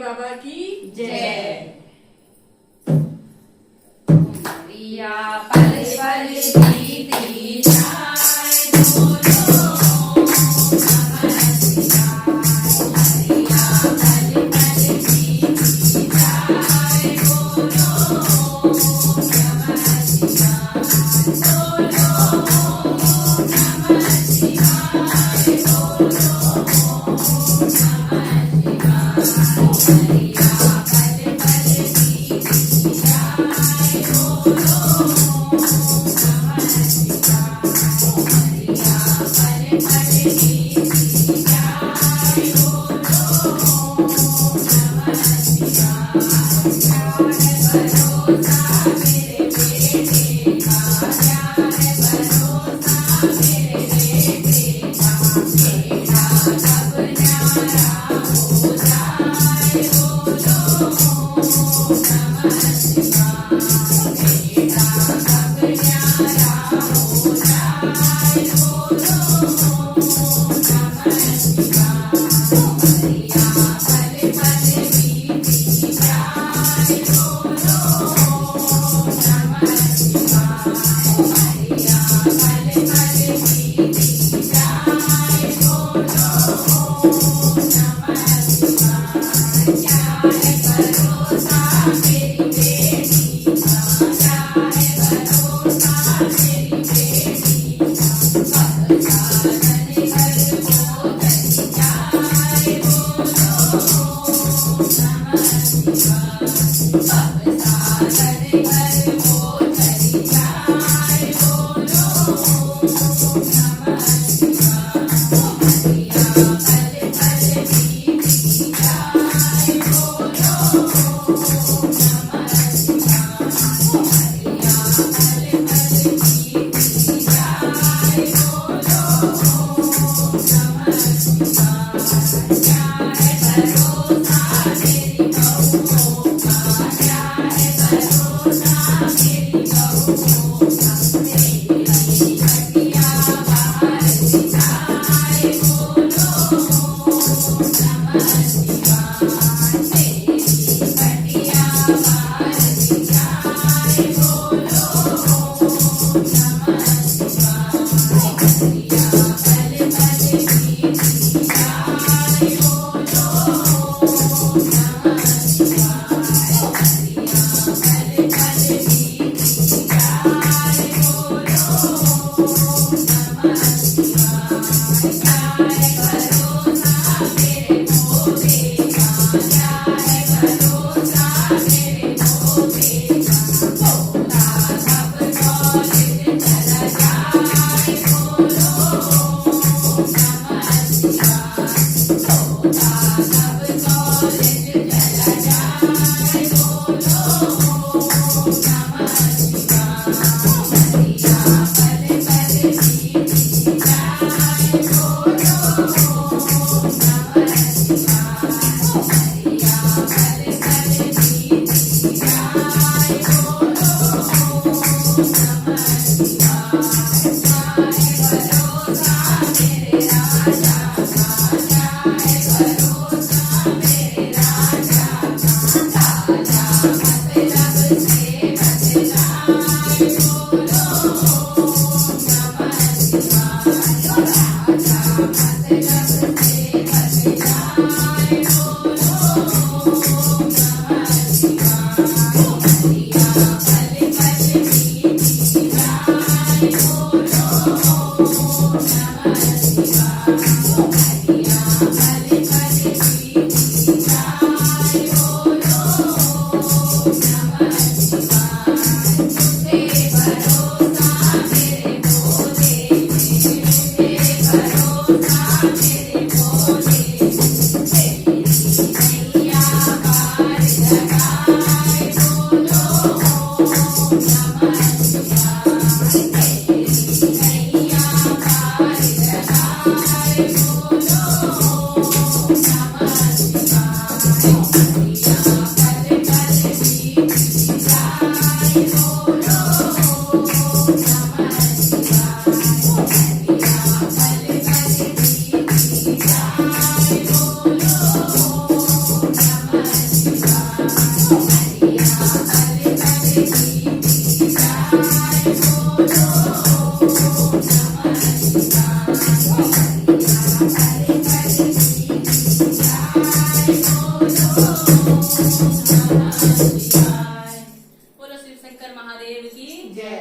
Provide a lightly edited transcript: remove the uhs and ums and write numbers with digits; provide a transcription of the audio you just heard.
बाबा की जय। रिया पल पल बीती जाए बोलो नमः शिवाय। रिया पल पल बीती जाए बोलो नमः शिवाय। बोलो नमः शिवाय। बोलो नमः शिवाय। रिया पल पल बीती जाए बोलो नमः शिवाय। रिया पल पल बीती जाए बोलो नमः शिवाय। भरोसा मेरे बेटे का, क्या है भरोसा मेरे बेटे का। बेटा कब न्यारा हो जाए बोलो नमः शिवाय। बेटा कब न्यारा हो जाए बोलो नमः शिवाय। रिया पल पल बीती जाए बोलो नमः शिवाय। रिया पल पल बीती जाए बोलो नमः शिवाय। क्या है भरोसा मेरी बेटी का, क्या है भरोसा मेरी बेटी का। सब साधन घर को कही जाए बोलो नमः शिवाय। सब साधन घर को कही जाए बोलो नमः शिवाय। रिया पल पल बीती जाए बोलो नमः शिवाय। रिया पल पल बीती जाए बोलो नमः शिवाय। क्या है भरोसा मेरी बहुओं का, क्या है भरोसा मेरी बहुओं का। मेरी हरी हटिया बाहर जाए बोलो नमः शिवाय। मेरी हटिया बाहर जाए बोलो नमः शिवाय। रिया पल पल बीती जाए बोलो नमः शिवाय। रिया पल पल बीती जाए बोलो नमः शिवाय। क्या है भरोसा मेरे मोहे का, क्या है भरोसा मेरे मोहे का। होता सब कॉलेज चला जाए बोलो नमः शिवाय। होता सब कॉलेज चला जाए बोलो नमः शिवाय। रिया पल पल बीती जाए बोलो नमः शिवाय। रिया पल पल बीती जाए बोलो नमः शिवाय। क्या है भरोसा मेरे राजा का, क्या है भरोसा मेरे राजा का। राजा मतलब से बदलाए बोलो नमः शिवाय। राजा मतलब से बदलाए बोलो नमः शिवाय। रिया पल पल बीती जाए बोलो नमः शिवाय। रिया पल पल बीती जाए बोलो नमः शिवाय। तुझे भरोसा मेरे भोले, तुझे भरोसा मेरे भोले। तेरी नैया पार लगाए बोलो नमः शिवाय। तेरी नैया पार लगाए बोलो नमः शिवाय। रिया पल पल बीती जाए बोलो नमः शिवाय। रिया पल पल बीती जाए बोलो नमः નમઃ શિવાય. બોલો શિવ શંકર મહાદેવ કી જય.